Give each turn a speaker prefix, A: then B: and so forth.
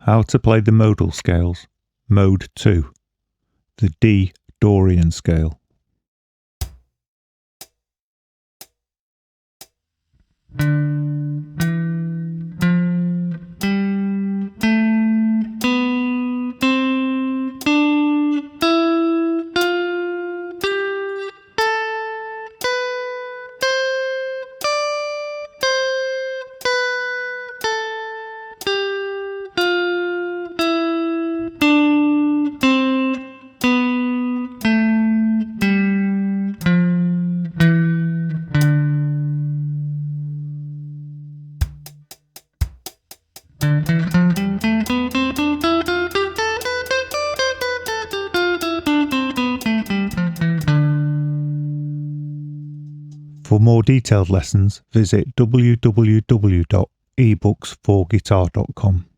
A: How to play the modal scales, Mode 2, the D Dorian scale. For more detailed lessons, visit www.ebooks4guitar.com.